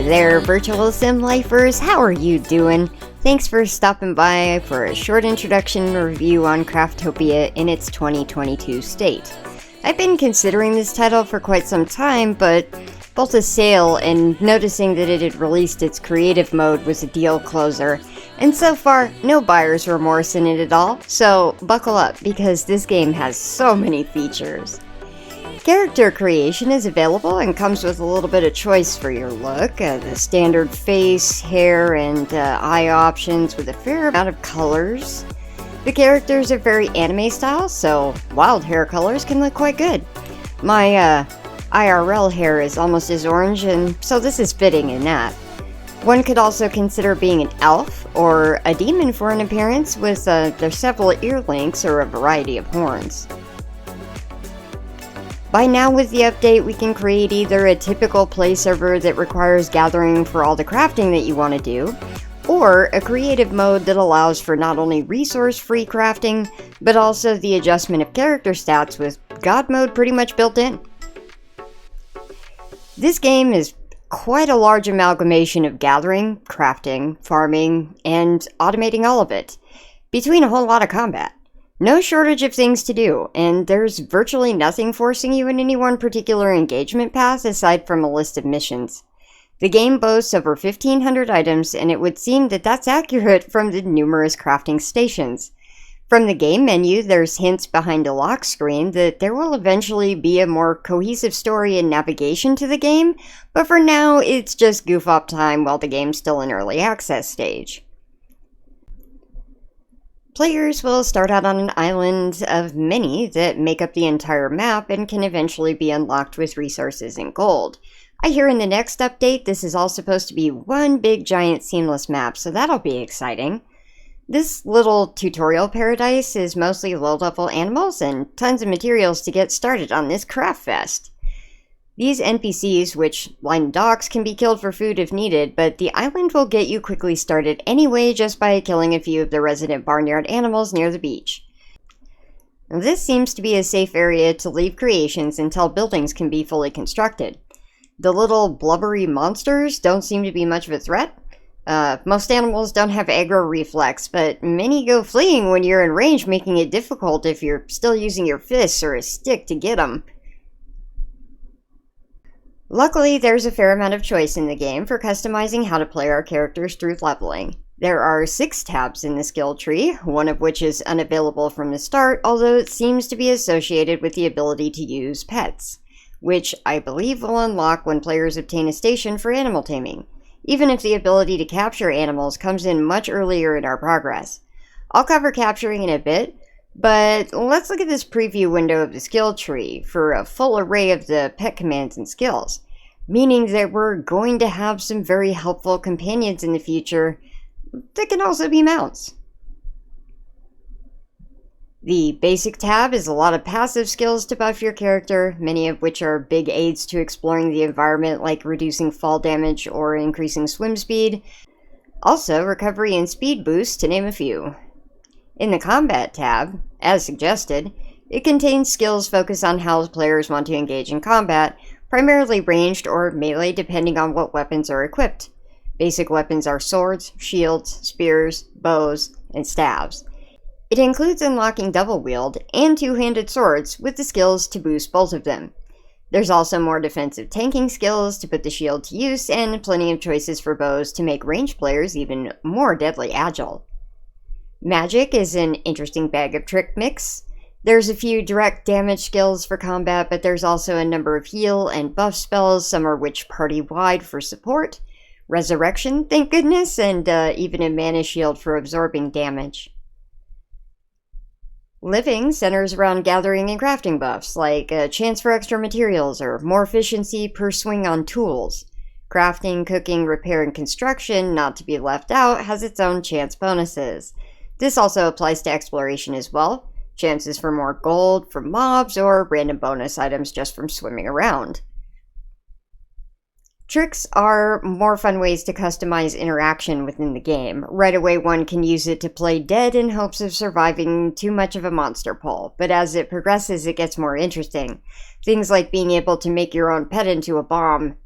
Hey there, virtual sim lifers, how are you doing? Thanks for stopping by for a short introduction review on Craftopia in its 2022 state. I've been considering this title for quite some time, but both a sale and noticing that it had released its creative mode was a deal closer, and so far, no buyer's remorse in it at all, so buckle up because this game has so many features. Character creation is available and comes with a little bit of choice for your look. The standard face, hair, and eye options with a fair amount of colors. The characters are very anime style, so wild hair colors can look quite good. My IRL hair is almost as orange, and so this is fitting in that. One could also consider being an elf or a demon for an appearance with their several ear links or a variety of horns. By now with the update, we can create either a typical play server that requires gathering for all the crafting that you want to do, or a creative mode that allows for not only resource-free crafting, but also the adjustment of character stats with God mode pretty much built in. This game is quite a large amalgamation of gathering, crafting, farming, and automating all of it, between a whole lot of combat. No shortage of things to do, and there's virtually nothing forcing you in any one particular engagement path aside from a list of missions. The game boasts over 1,500 items, and it would seem that that's accurate from the numerous crafting stations. From the game menu, there's hints behind a lock screen that there will eventually be a more cohesive story and navigation to the game, but for now, it's just goof-off time while the game's still in early access stage. Players will start out on an island of many that make up the entire map and can eventually be unlocked with resources and gold. I hear in the next update this is all supposed to be one big giant seamless map, so that'll be exciting. This little tutorial paradise is mostly low-level animals and tons of materials to get started on this craft fest. These NPCs, which line docks, can be killed for food if needed, but the island will get you quickly started anyway just by killing a few of the resident barnyard animals near the beach. This seems to be a safe area to leave creations until buildings can be fully constructed. The little blubbery monsters don't seem to be much of a threat. Most animals don't have aggro reflex, but many go fleeing when you're in range, making it difficult if you're still using your fists or a stick to get them. Luckily, there's a fair amount of choice in the game for customizing how to play our characters through leveling. There are 6 tabs in the skill tree, one of which is unavailable from the start, although it seems to be associated with the ability to use pets, which I believe will unlock when players obtain a station for animal taming, even if the ability to capture animals comes in much earlier in our progress. I'll cover capturing in a bit, but let's look at this preview window of the skill tree for a full array of the pet commands and skills, meaning that we're going to have some very helpful companions in the future that can also be mounts. The basic tab is a lot of passive skills to buff your character, many of which are big aids to exploring the environment like reducing fall damage or increasing swim speed. Also, recovery and speed boosts to name a few. In the Combat tab, as suggested, it contains skills focused on how players want to engage in combat, primarily ranged or melee depending on what weapons are equipped. Basic weapons are swords, shields, spears, bows, and staves. It includes unlocking double wield and two-handed swords with the skills to boost both of them. There's also more defensive tanking skills to put the shield to use and plenty of choices for bows to make ranged players even more deadly agile. Magic is an interesting bag of trick mix. There's a few direct damage skills for combat, but there's also a number of heal and buff spells, some are witch party-wide for support, resurrection, thank goodness, and even a mana shield for absorbing damage. Living centers around gathering and crafting buffs, like a chance for extra materials or more efficiency per swing on tools. Crafting, cooking, repair, and construction, not to be left out, has its own chance bonuses. This also applies to exploration as well. Chances for more gold from mobs or random bonus items just from swimming around. Tricks are more fun ways to customize interaction within the game. Right away one can use it to play dead in hopes of surviving too much of a monster pull, but as it progresses it gets more interesting. Things like being able to make your own pet into a bomb.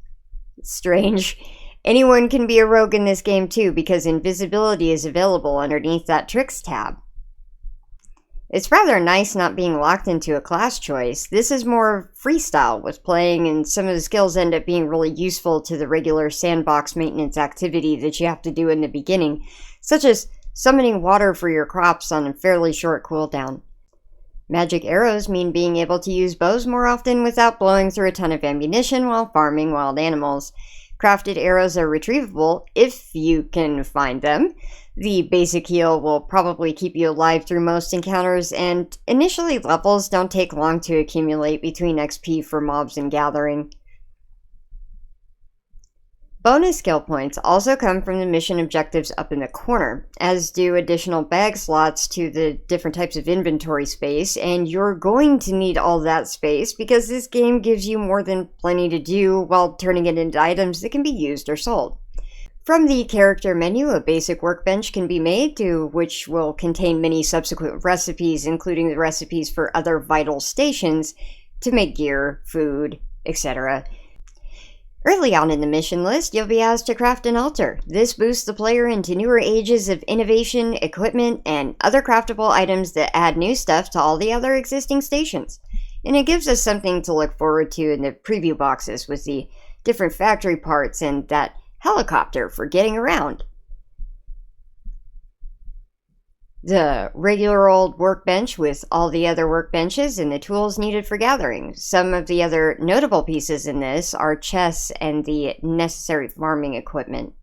Strange. Anyone can be a rogue in this game too, because invisibility is available underneath that Tricks tab. It's rather nice not being locked into a class choice. This is more freestyle with playing, and some of the skills end up being really useful to the regular sandbox maintenance activity that you have to do in the beginning, such as summoning water for your crops on a fairly short cooldown. Magic arrows mean being able to use bows more often without blowing through a ton of ammunition while farming wild animals. Crafted arrows are retrievable if you can find them. The basic heal will probably keep you alive through most encounters, and initially levels don't take long to accumulate between XP for mobs and gathering. Bonus skill points also come from the mission objectives up in the corner, as do additional bag slots to the different types of inventory space, and you're going to need all that space because this game gives you more than plenty to do while turning it into items that can be used or sold. From the character menu, a basic workbench can be made, which will contain many subsequent recipes, including the recipes for other vital stations to make gear, food, etc. Early on in the mission list, you'll be asked to craft an altar. This boosts the player into newer ages of innovation, equipment, and other craftable items that add new stuff to all the other existing stations. And it gives us something to look forward to in the preview boxes with the different factory parts and that helicopter for getting around. The regular old workbench with all the other workbenches and the tools needed for gathering. Some of the other notable pieces in this are chests and the necessary farming equipment.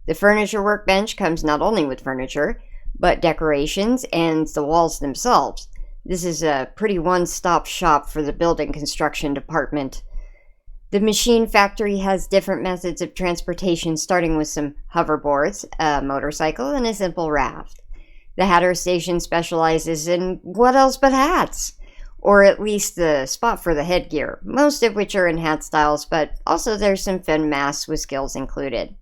The furniture workbench comes not only with furniture, but decorations and the walls themselves. This is a pretty one-stop shop for the building construction department. The machine factory has different methods of transportation, starting with some hoverboards, a motorcycle, and a simple raft. The Hatter Station specializes in what else but hats, or at least the spot for the headgear, most of which are in hat styles, but also there's some fun masks with skills included.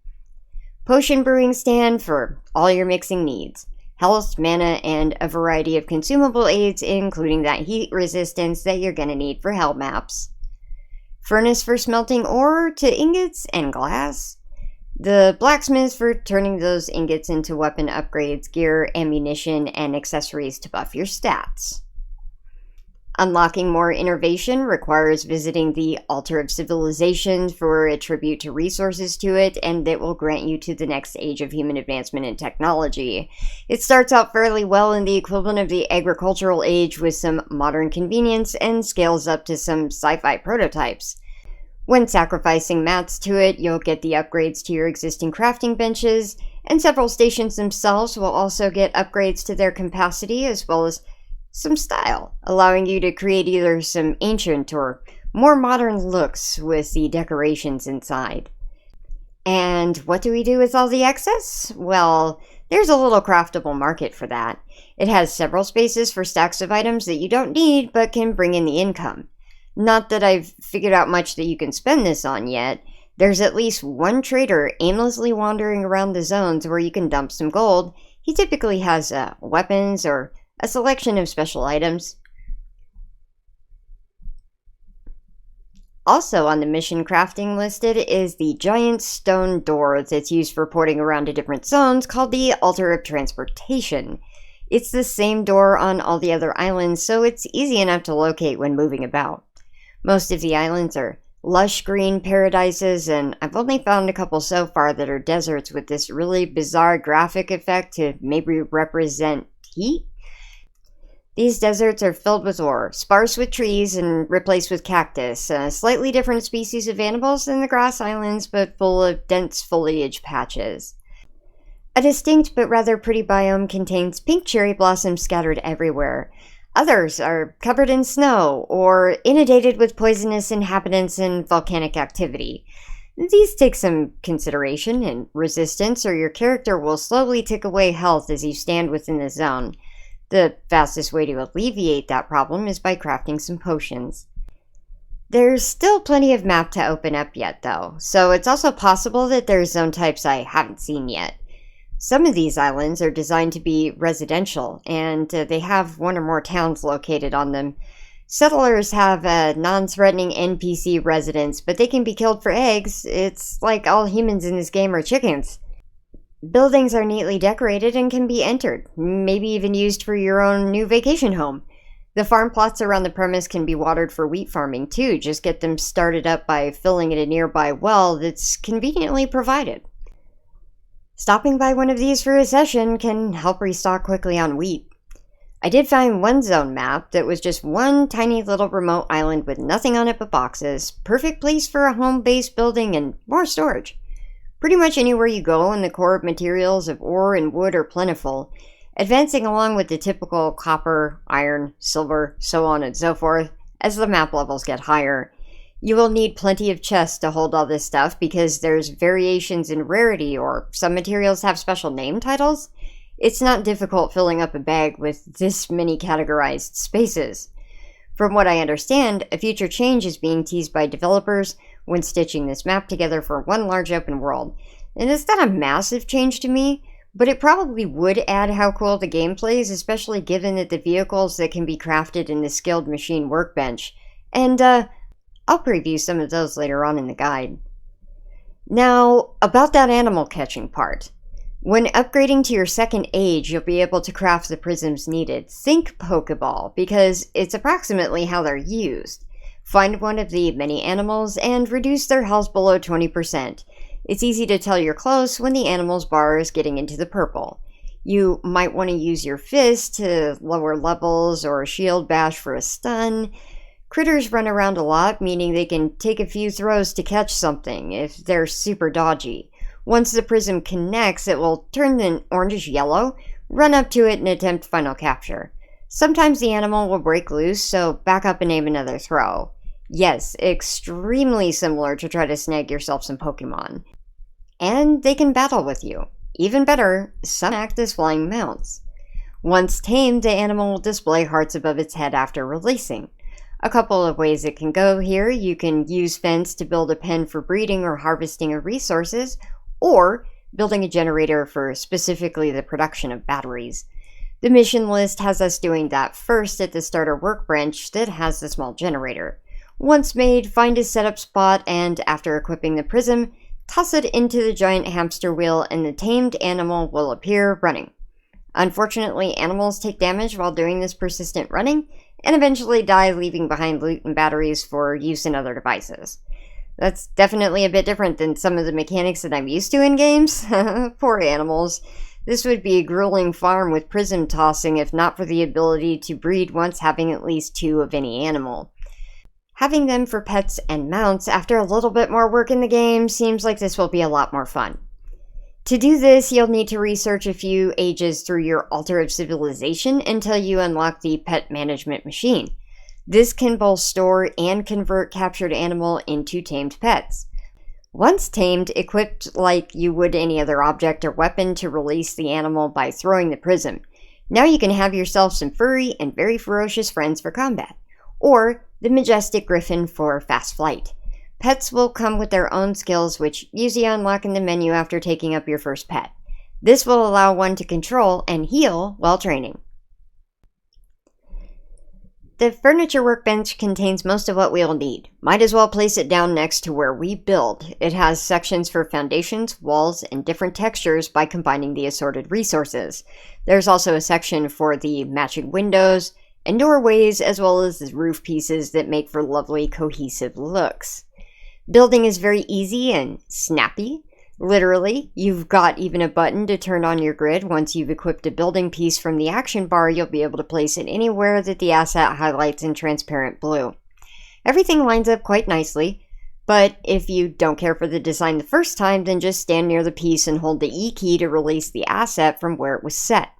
Potion brewing stand for all your mixing needs. Health, mana, and a variety of consumable aids, including that heat resistance that you're going to need for hell maps. Furnace for smelting ore to ingots and glass. The blacksmith for turning those ingots into weapon upgrades, gear, ammunition, and accessories to buff your stats. Unlocking more innovation requires visiting the Altar of Civilization for a tribute to resources to it, and it will grant you to the next age of human advancement in technology. It starts out fairly well in the equivalent of the agricultural age with some modern convenience and scales up to some sci-fi prototypes. When sacrificing mats to it, you'll get the upgrades to your existing crafting benches, and several stations themselves will also get upgrades to their capacity as well as some style, allowing you to create either some ancient or more modern looks with the decorations inside. And what do we do with all the excess? Well, there's a little craftable market for that. It has several spaces for stacks of items that you don't need but can bring in the income. Not that I've figured out much that you can spend this on yet. There's at least one trader aimlessly wandering around the zones where you can dump some gold. He typically has weapons or a selection of special items. Also on the mission crafting listed is the giant stone door that's used for porting around to different zones called the Altar of Transportation. It's the same door on all the other islands, so it's easy enough to locate when moving about. Most of the islands are lush green paradises, and I've only found a couple so far that are deserts with this really bizarre graphic effect to maybe represent heat. These deserts are filled with ore, sparse with trees, and replaced with cactus, slightly different species of animals than the grass islands, but full of dense foliage patches. A distinct but rather pretty biome contains pink cherry blossoms scattered everywhere. Others are covered in snow, or inundated with poisonous inhabitants and volcanic activity. These take some consideration and resistance, or your character will slowly tick away health as you stand within the zone. The fastest way to alleviate that problem is by crafting some potions. There's still plenty of map to open up yet though, so it's also possible that there's zone types I haven't seen yet. Some of these islands are designed to be residential, and they have one or more towns located on them. Settlers have a non-threatening NPC residence, but they can be killed for eggs. It's like all humans in this game are chickens. Buildings are neatly decorated and can be entered, maybe even used for your own new vacation home. The farm plots around the premise can be watered for wheat farming too. Just get them started up by filling in a nearby well that's conveniently provided. Stopping by one of these for a session can help restock quickly on wheat. I did find one zone map that was just one tiny little remote island with nothing on it but boxes. Perfect place for a home-based building and more storage. Pretty much anywhere you go and the core materials of ore and wood are plentiful, advancing along with the typical copper, iron, silver, so on and so forth, as the map levels get higher. You will need plenty of chests to hold all this stuff because there's variations in rarity or some materials have special name titles. It's not difficult filling up a bag with this many categorized spaces. From what I understand, a future change is being teased by developers when stitching this map together for one large open world. And it's not a massive change to me, but it probably would add how cool the gameplay is, especially given that the vehicles that can be crafted in the skilled machine workbench. And I'll preview some of those later on in the guide. Now, about that animal catching part. When upgrading to your second age, you'll be able to craft the prisms needed. Think Pokeball, because it's approximately how they're used. Find one of the many animals and reduce their health below 20%. It's easy to tell you're close when the animal's bar is getting into the purple. You might want to use your fist to lower levels or a shield bash for a stun. Critters run around a lot, meaning they can take a few throws to catch something if they're super dodgy. Once the prism connects, it will turn an orangish yellow, run up to it and attempt final capture. Sometimes the animal will break loose, so back up and aim another throw. Yes, extremely similar to try to snag yourself some Pokemon. And they can battle with you. Even better, some act as flying mounts. Once tamed, the animal will display hearts above its head after releasing. A couple of ways it can go here. You can use fence to build a pen for breeding or harvesting of resources, or building a generator for specifically the production of batteries. The mission list has us doing that first at the starter workbench that has the small generator. Once made, find a setup spot and, after equipping the prism, toss it into the giant hamster wheel and the tamed animal will appear running. Unfortunately, animals take damage while doing this persistent running and eventually die, leaving behind loot and batteries for use in other devices. That's definitely a bit different than some of the mechanics that I'm used to in games. Poor animals. This would be a grueling farm with prism tossing if not for the ability to breed once having at least 2 of any animal. Having them for pets and mounts after a little bit more work in the game seems like this will be a lot more fun. To do this, you'll need to research a few ages through your Altar of Civilization until you unlock the Pet Management Machine. This can both store and convert captured animal into tamed pets. Once tamed, equipped like you would any other object or weapon to release the animal by throwing the prism. Now you can have yourself some furry and very ferocious friends for combat. Or the Majestic Griffin for fast flight. Pets will come with their own skills which usually unlock in the menu after taking up your first pet. This will allow one to control and heal while training. The furniture workbench contains most of what we'll need. Might as well place it down next to where we build. It has sections for foundations, walls, and different textures by combining the assorted resources. There's also a section for the matching windows and doorways, as well as the roof pieces that make for lovely cohesive looks. Building is very easy and snappy. Literally, you've got even a button to turn on your grid. Once you've equipped a building piece from the action bar, you'll be able to place it anywhere that the asset highlights in transparent blue. Everything lines up quite nicely, but if you don't care for the design the first time, then just stand near the piece and hold the E key to release the asset from where it was set.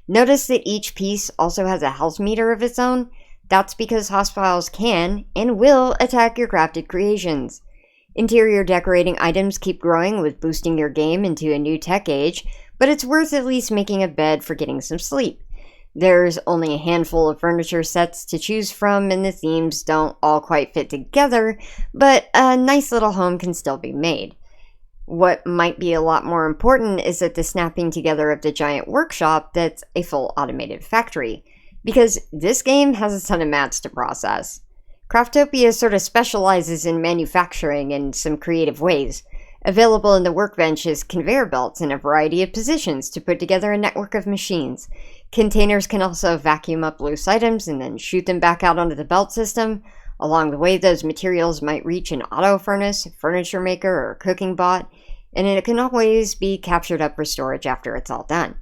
Notice that each piece also has a health meter of its own. That's because hostiles can and will attack your crafted creations. Interior decorating items keep growing with boosting your game into a new tech age, but it's worth at least making a bed for getting some sleep. There's only a handful of furniture sets to choose from and the themes don't all quite fit together, but a nice little home can still be made. What might be a lot more important is that the snapping together of the giant workshop that's a full automated factory. because this game has a ton of mats to process. Craftopia sort of specializes in manufacturing in some creative ways. Available in the Workbench is conveyor belts in a variety of positions to put together a network of machines. Containers can also vacuum up loose items and then shoot them back out onto the belt system. Along the way, those materials might reach an auto furnace, furniture maker, or cooking bot, and it can always be captured up for storage after it's all done.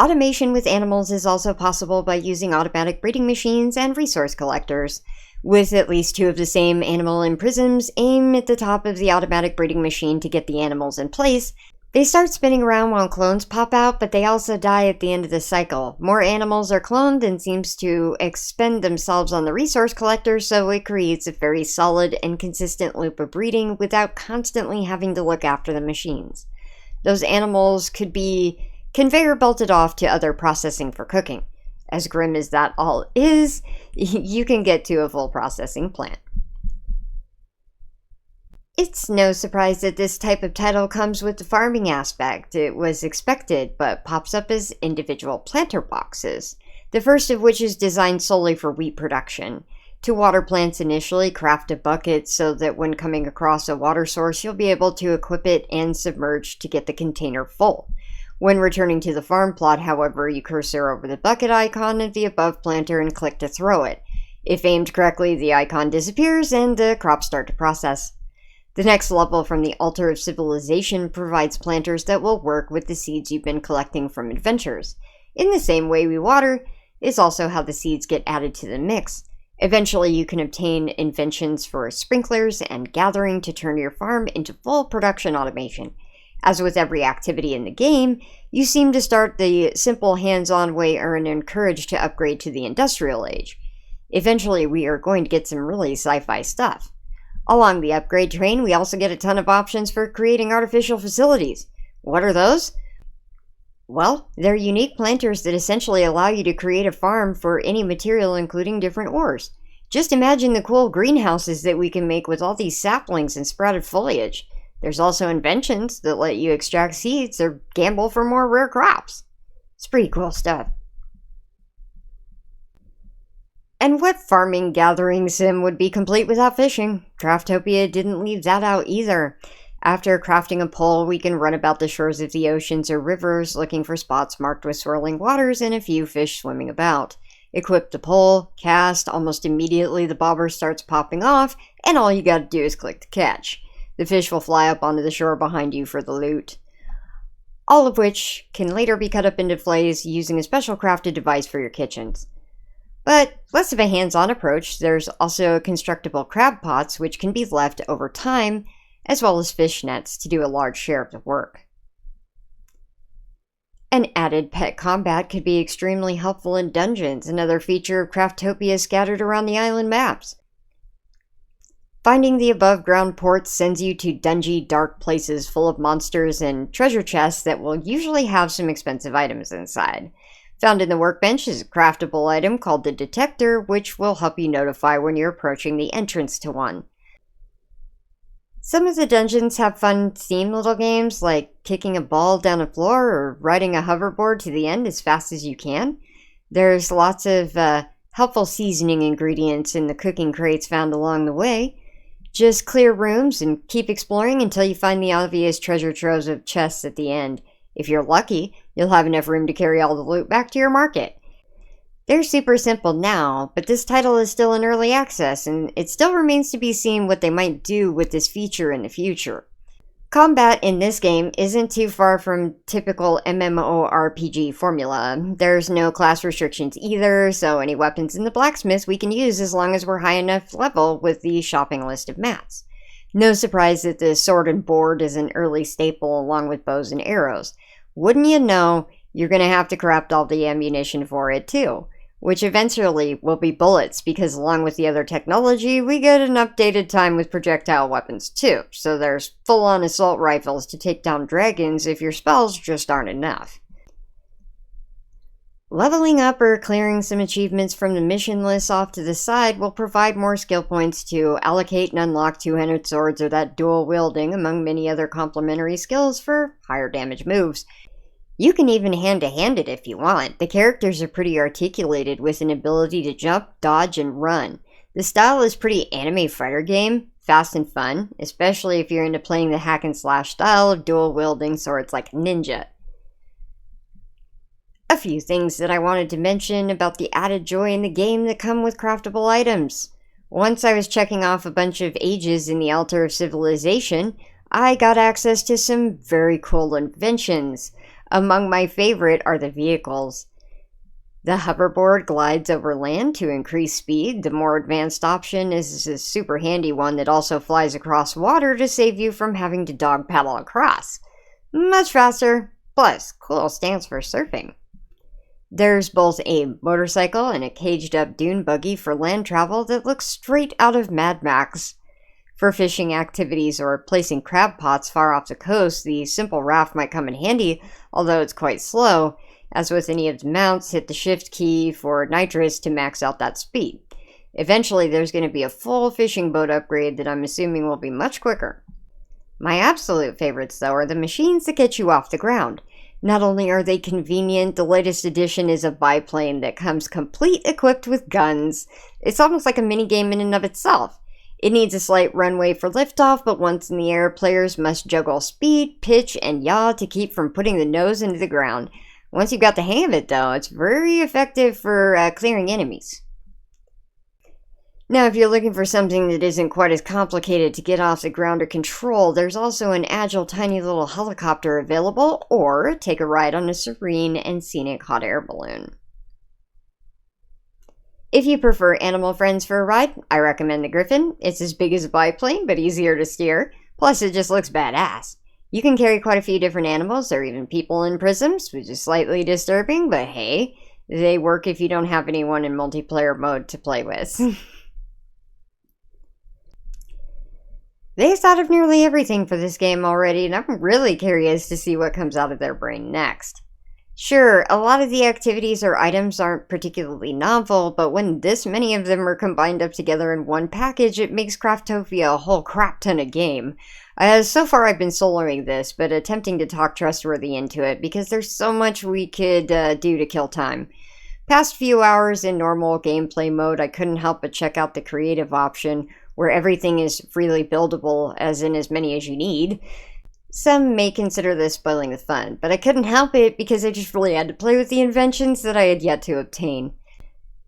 Automation with animals is also possible by using automatic breeding machines and resource collectors. With at least 2 of the same animal in prisms, aim at the top of the automatic breeding machine to get the animals in place. They start spinning around while clones pop out, but they also die at the end of the cycle. More animals are cloned and seems to expend themselves on the resource collector, so it creates a very solid and consistent loop of breeding without constantly having to look after the machines. Those animals could be conveyor belted off to other processing for cooking. As grim as that all is, you can get to a full processing plant. It's no surprise that this type of title comes with the farming aspect. It was expected, but pops up as individual planter boxes, the first of which is designed solely for wheat production. To water plants initially, craft a bucket so that when coming across a water source, you'll be able to equip it and submerge to get the container full. When returning to the farm plot, however, you cursor over the bucket icon of the above planter and click to throw it. If aimed correctly, the icon disappears and the crops start to process. The next level from the Altar of Civilization provides planters that will work with the seeds you've been collecting from adventures. In the same way we water is also how the seeds get added to the mix. Eventually, you can obtain inventions for sprinklers and gathering to turn your farm into full production automation. As with every activity in the game, you seem to start the simple hands-on way and encouraged to upgrade to the industrial age. Eventually, we are going to get some really sci-fi stuff. Along the upgrade train, we also get a ton of options for creating artificial facilities. What are those? Well, they're unique planters that essentially allow you to create a farm for any material, including different ores. Just imagine the cool greenhouses that we can make with all these saplings and sprouted foliage. There's also inventions that let you extract seeds or gamble for more rare crops. It's pretty cool stuff. And what farming gathering sim would be complete without fishing? Craftopia didn't leave that out either. After crafting a pole, we can run about the shores of the oceans or rivers looking for spots marked with swirling waters and a few fish swimming about. Equip the pole, cast, almost immediately the bobber starts popping off, and all you gotta do is click to catch. The fish will fly up onto the shore behind you for the loot. All of which can later be cut up into fillets using a special crafted device for your kitchens. But less of a hands-on approach, there's also constructible crab pots which can be left over time, as well as fish nets to do a large share of the work. An added pet combat could be extremely helpful in dungeons, another feature of Craftopia scattered around the island maps. Finding the above-ground ports sends you to dungy, dark places full of monsters and treasure chests that will usually have some expensive items inside. Found in the Workbench is a craftable item called the Detector, which will help you notify when you're approaching the entrance to one. Some of the dungeons have fun themed little games, like kicking a ball down a floor or riding a hoverboard to the end as fast as you can. There's lots of helpful seasoning ingredients in the cooking crates found along the way. Just clear rooms and keep exploring until you find the obvious treasure troves of chests at the end. If you're lucky, you'll have enough room to carry all the loot back to your market. They're super simple now, but this title is still in early access, and it still remains to be seen what they might do with this feature in the future. Combat in this game isn't too far from typical MMORPG formula. There's no class restrictions either, so any weapons in the blacksmith we can use as long as we're high enough level with the shopping list of mats. No surprise that the sword and board is an early staple along with bows and arrows. Wouldn't you know, you're going to have to craft all the ammunition for it too, which eventually will be bullets because along with the other technology, we get an updated time with projectile weapons too, so there's full-on assault rifles to take down dragons if your spells just aren't enough. Leveling up or clearing some achievements from the mission list off to the side will provide more skill points to allocate and unlock two-handed swords or that dual wielding among many other complementary skills for higher damage moves. You can even hand-to-hand it if you want. The characters are pretty articulated with an ability to jump, dodge, and run. The style is pretty anime fighter game, fast and fun, especially if you're into playing the hack and slash style of dual-wielding swords like a ninja. A few things that I wanted to mention about the added joy in the game that come with craftable items. Once I was checking off a bunch of ages in the Altar of Civilization, I got access to some very cool inventions. Among my favorite are the vehicles. The hoverboard glides over land to increase speed. The more advanced option is a super handy one that also flies across water to save you from having to dog paddle across. Much faster, plus cool stance for surfing. There's both a motorcycle and a caged-up dune buggy for land travel that looks straight out of Mad Max. For fishing activities or placing crab pots far off the coast, the simple raft might come in handy, although it's quite slow. As with any of the mounts, hit the shift key for nitrous to max out that speed. Eventually, there's going to be a full fishing boat upgrade that I'm assuming will be much quicker. My absolute favorites, though, are the machines that get you off the ground. Not only are they convenient, the latest addition is a biplane that comes complete equipped with guns. It's almost like a minigame in and of itself. It needs a slight runway for liftoff, but once in the air, players must juggle speed, pitch, and yaw to keep from putting the nose into the ground. Once you've got the hang of it, though, it's very effective for clearing enemies. Now, if you're looking for something that isn't quite as complicated to get off the ground or control, there's also an agile tiny little helicopter available, or take a ride on a serene and scenic hot air balloon. If you prefer animal friends for a ride, I recommend the Griffin. It's as big as a biplane, but easier to steer, plus it just looks badass. You can carry quite a few different animals, or even people in prisms, which is slightly disturbing, but hey, they work if you don't have anyone in multiplayer mode to play with. They thought of nearly everything for this game already, and I'm really curious to see what comes out of their brain next. Sure, a lot of the activities or items aren't particularly novel, but when this many of them are combined up together in one package, it makes Craftopia a whole crap ton of game. So far I've been soloing this, but attempting to talk Trustworthy into it, because there's so much we could do to kill time. Past few hours in normal gameplay mode, I couldn't help but check out the creative option, where everything is freely buildable, as in as many as you need. Some may consider this spoiling the fun, but I couldn't help it because I just really had to play with the inventions that I had yet to obtain.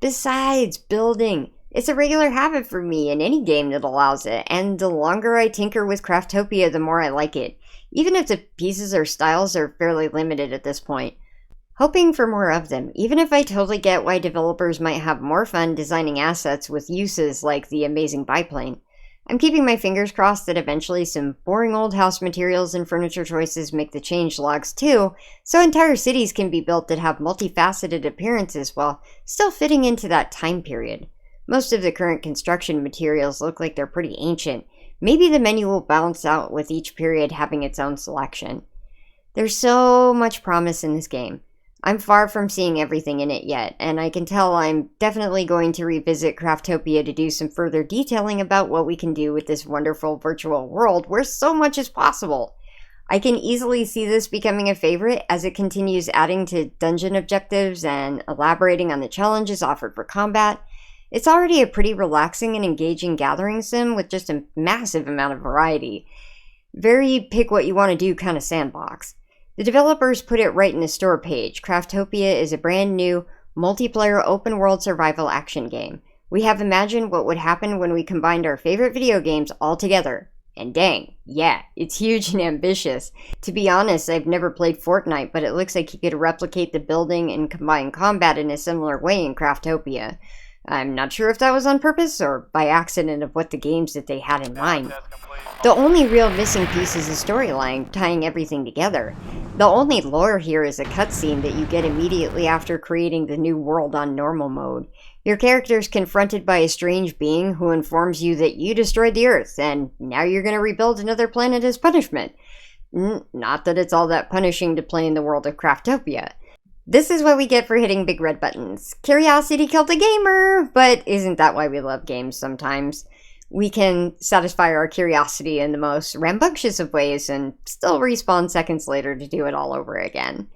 Besides, building. It's a regular habit for me in any game that allows it, and the longer I tinker with Craftopia, the more I like it, even if the pieces or styles are fairly limited at this point. Hoping for more of them, even if I totally get why developers might have more fun designing assets with uses like the amazing biplane. I'm keeping my fingers crossed that eventually some boring old house materials and furniture choices make the changelogs too, so entire cities can be built that have multifaceted appearances while still fitting into that time period. Most of the current construction materials look like they're pretty ancient. Maybe the menu will balance out with each period having its own selection. There's so much promise in this game. I'm far from seeing everything in it yet, and I can tell I'm definitely going to revisit Craftopia to do some further detailing about what we can do with this wonderful virtual world where so much is possible. I can easily see this becoming a favorite as it continues adding to dungeon objectives and elaborating on the challenges offered for combat. It's already a pretty relaxing and engaging gathering sim with just a massive amount of variety. Very pick what you want to do kind of sandbox. The developers put it right in the store page. Craftopia is a brand new, multiplayer open-world survival action game. We have imagined what would happen when we combined our favorite video games all together. And dang, yeah, it's huge and ambitious. To be honest, I've never played Fortnite, but it looks like you could replicate the building and combine combat in a similar way in Craftopia. I'm not sure if that was on purpose or by accident of what the games that they had in mind. The only real missing piece is a storyline, tying everything together. The only lore here is a cutscene that you get immediately after creating the new world on normal mode. Your character is confronted by a strange being who informs you that you destroyed the Earth, and now you're going to rebuild another planet as punishment. Not that it's all that punishing to play in the world of Craftopia. This is what we get for hitting big red buttons. Curiosity killed the gamer! But isn't that why we love games sometimes? We can satisfy our curiosity in the most rambunctious of ways and still respawn seconds later to do it all over again.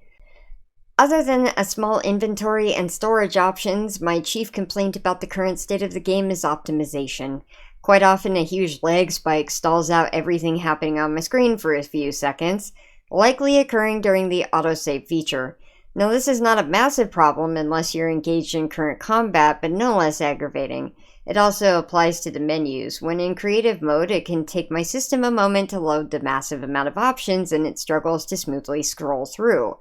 Other than a small inventory and storage options, my chief complaint about the current state of the game is optimization. Quite often a huge lag spike stalls out everything happening on my screen for a few seconds, likely occurring during the autosave feature. Now this is not a massive problem unless you're engaged in current combat, but no less aggravating. It also applies to the menus. When in creative mode, it can take my system a moment to load the massive amount of options and it struggles to smoothly scroll through.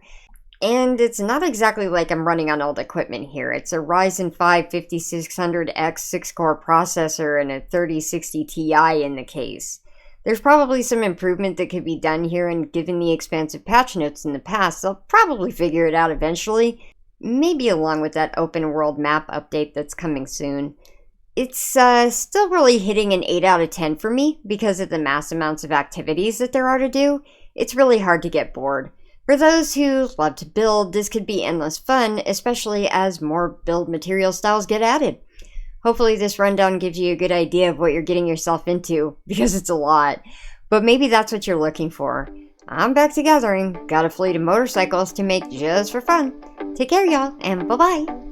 And it's not exactly like I'm running on old equipment here. It's a Ryzen 5 5600X 6-core processor and a 3060 Ti in the case. There's probably some improvement that could be done here, and given the expansive patch notes in the past, they'll probably figure it out eventually, maybe along with that open world map update that's coming soon. It's still really hitting an 8 out of 10 for me because of the mass amounts of activities that there are to do. It's really hard to get bored. For those who love to build, this could be endless fun, especially as more build material styles get added. Hopefully this rundown gives you a good idea of what you're getting yourself into, because it's a lot. But maybe that's what you're looking for. I'm back to gathering. Got a fleet of motorcycles to make just for fun. Take care, y'all, and bye-bye.